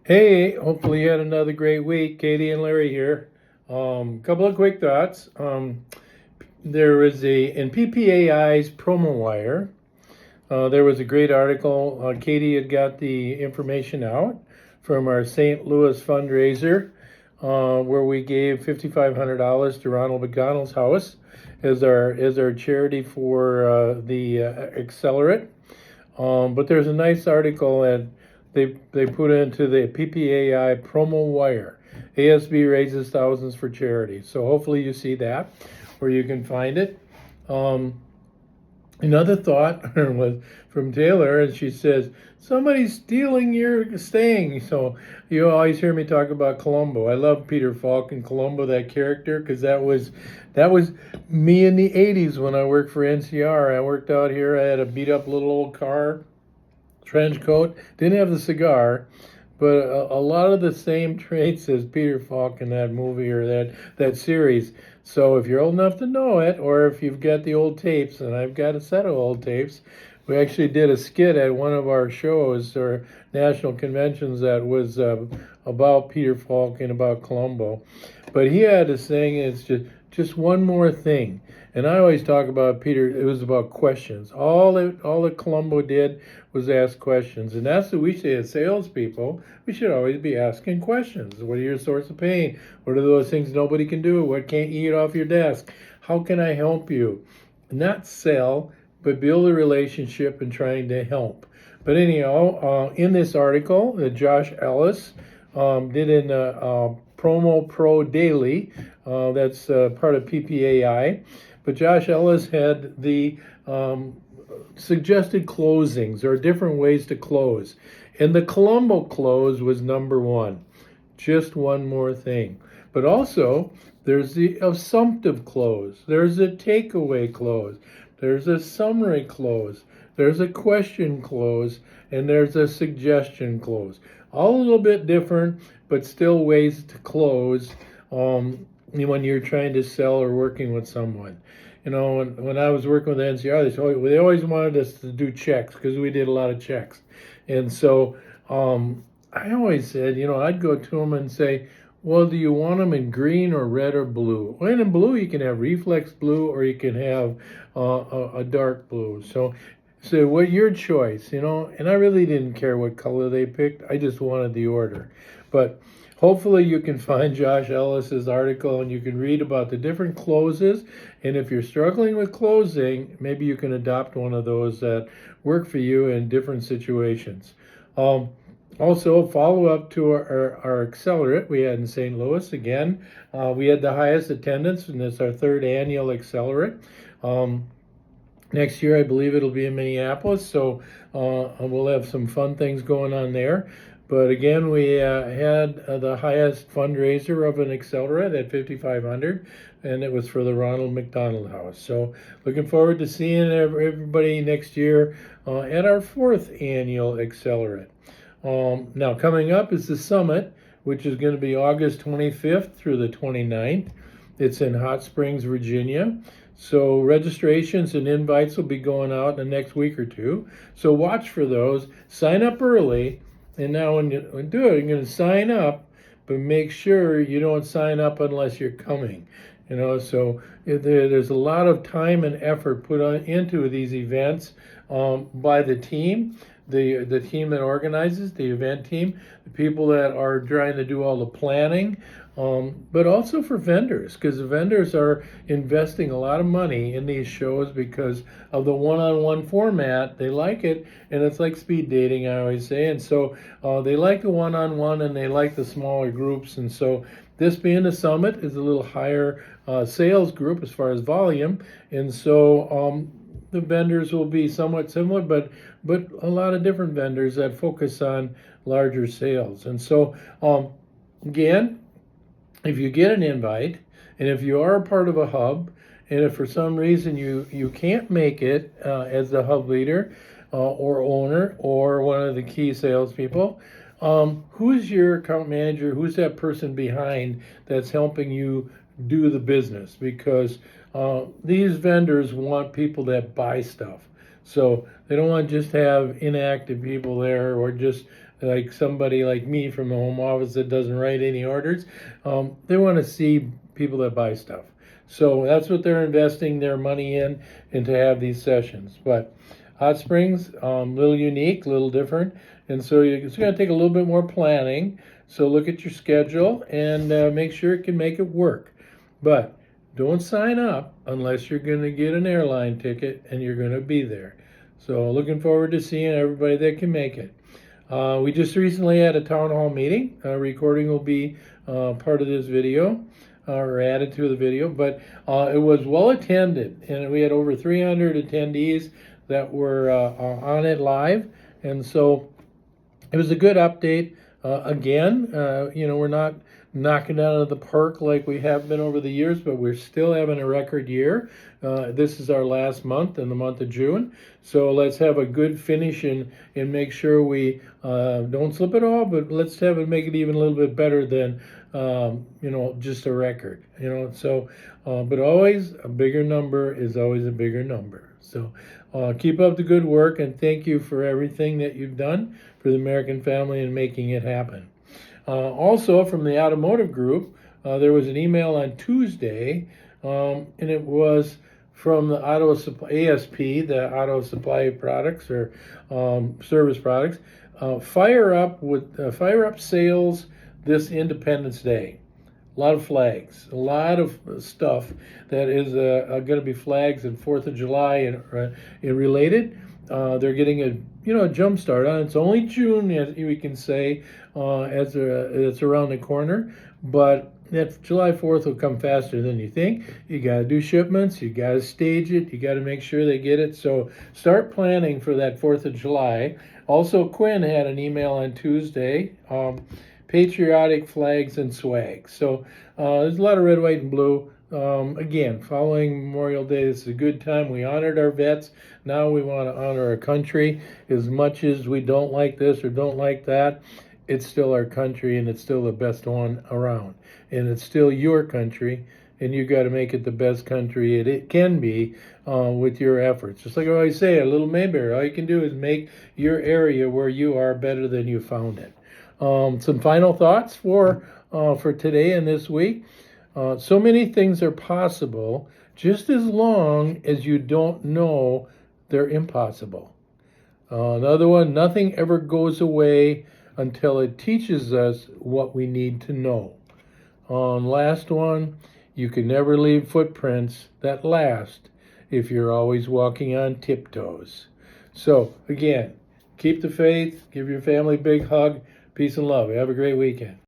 Hey, hopefully you had another great week. Katie and Larry here. Couple of quick thoughts. There was in PPAI's promo wire. There was a great article. Katie had got the information out from our St. Louis fundraiser, where we gave $5,500 to Ronald McDonald's house as our charity for the Accelerate. But there's a nice article that they put into the PPAI promo wire. ASB raises thousands for charity. So hopefully you see that, where you can find it. Um, Another thought was from Taylor, and she says, somebody's stealing your staying. So you always hear me talk about Columbo. I love Peter Falk and Columbo, that character, because that was me in the 80s when I worked for NCR. I worked out here. I had a beat up little old car, trench coat, didn't have the cigar, but a lot of the same traits as Peter Falk in that movie or that series. So if you're old enough to know it, or if you've got the old tapes, and I've got a set of old tapes, we actually did a skit at one of our shows or national conventions that was about Peter Falk and about Columbo. But he had this thing, it's just one more thing. And I always talk about Peter, it was about questions. All that Columbo did was ask questions. And that's what we say as salespeople. We should always be asking questions. What are your source of pain? What are those things nobody can do? What can't you get off your desk? How can I help you? Not sell, but build a relationship and trying to help. But anyhow, in this article that Josh Ellis did in Promo Pro Daily, that's part of PPAI. But Josh Ellis had the suggested closings or different ways to close. And the Columbo close was number one. Just one more thing. But also, there's the assumptive close, there's a takeaway close, there's a summary close, there's a question close, and there's a suggestion close. All a little bit different, but still ways to close when you're trying to sell or working with someone. When I was working with NCR, they always wanted us to do checks because we did a lot of checks. And so I always said, I'd go to them and say, well, do you want them in green or red or blue? Well, in blue, you can have reflex blue or you can have a dark blue. So what your choice, and I really didn't care what color they picked. I just wanted the order. But hopefully you can find Josh Ellis's article and you can read about the different closes. And if you're struggling with closing, maybe you can adopt one of those that work for you in different situations. Also, follow up to our Accelerate we had in St. Louis. Again, we had the highest attendance, and it's our third annual Accelerate. Next year, I believe it'll be in Minneapolis, so we'll have some fun things going on there. But again, we had the highest fundraiser of an Accelerate at 5,500, and it was for the Ronald McDonald House. So looking forward to seeing everybody next year at our fourth annual Accelerate. Now, coming up is the summit, which is going to be August 25th through the 29th. It's in Hot Springs, Virginia. So registrations and invites will be going out in the next week or two. So watch for those. Sign up early. And now when you do it, you're going to sign up, but make sure you don't sign up unless you're coming. So there's a lot of time and effort put into these events by the team. The team that organizes, the event team, the people that are trying to do all the planning, but also for vendors, because the vendors are investing a lot of money in these shows because of the one-on-one format. They like it, and it's like speed dating, I always say. And so they like the one-on-one, and they like the smaller groups. And so this being the summit is a little higher sales group as far as volume, and so the vendors will be somewhat similar, but a lot of different vendors that focus on larger sales. And so again, if you get an invite, and if you are a part of a hub, and if for some reason you can't make it as the hub leader or owner or one of the key salespeople, who's your account manager? Who's that person behind that's helping you do the business? Because these vendors want people that buy stuff. So they don't want to just have inactive people there or just like somebody like me from the home office that doesn't write any orders. They want to see people that buy stuff. So that's what they're investing their money in, and to have these sessions. But Hot Springs, a little unique, a little different, and so it's going to take a little bit more planning. So look at your schedule and make sure it can make it work. But don't sign up unless you're going to get an airline ticket and you're going to be there. So looking forward to seeing everybody that can make it. We just recently had a town hall meeting. A recording will be part of this video or added to the video, but it was well attended, and we had over 300 attendees that were on it live, and so it was a good update. Again, we're not knocking it out of the park like we have been over the years, but we're still having a record year. This is our last month, in the month of June. So let's have a good finish and make sure we don't slip it all, but let's have it, make it even a little bit better than, just a record. But always a bigger number is always a bigger number. So keep up the good work, and thank you for everything that you've done for the American family and making it happen. Also, from the automotive group, there was an email on Tuesday, and it was from the Auto Supply, ASP, the Auto Supply Products or Service Products. Fire up sales this Independence Day. A lot of flags, a lot of stuff that is going to be flags and 4th of July and related. They're getting a jump start on it. It's only June, as we can say, as it's around the corner, but that July 4th will come faster than you think. You got to do shipments, you got to stage it, you got to make sure they get it. So start planning for that 4th of July. Also, Quinn had an email on Tuesday, patriotic flags and swag. So there's a lot of red, white, and blue. Again, following Memorial Day, this is a good time. We honored our vets. Now we want to honor our country. As much as we don't like this or don't like that, it's still our country, and it's still the best one around. And it's still your country, and you got to make it the best country it can be with your efforts. Just like I always say, a little Mayberry, all you can do is make your area where you are better than you found it. Some final thoughts for today and this week. So many things are possible just as long as you don't know they're impossible. Another one, nothing ever goes away until it teaches us what we need to know. Last one, you can never leave footprints that last if you're always walking on tiptoes. So again, keep the faith, give your family a big hug, peace and love. Have a great weekend.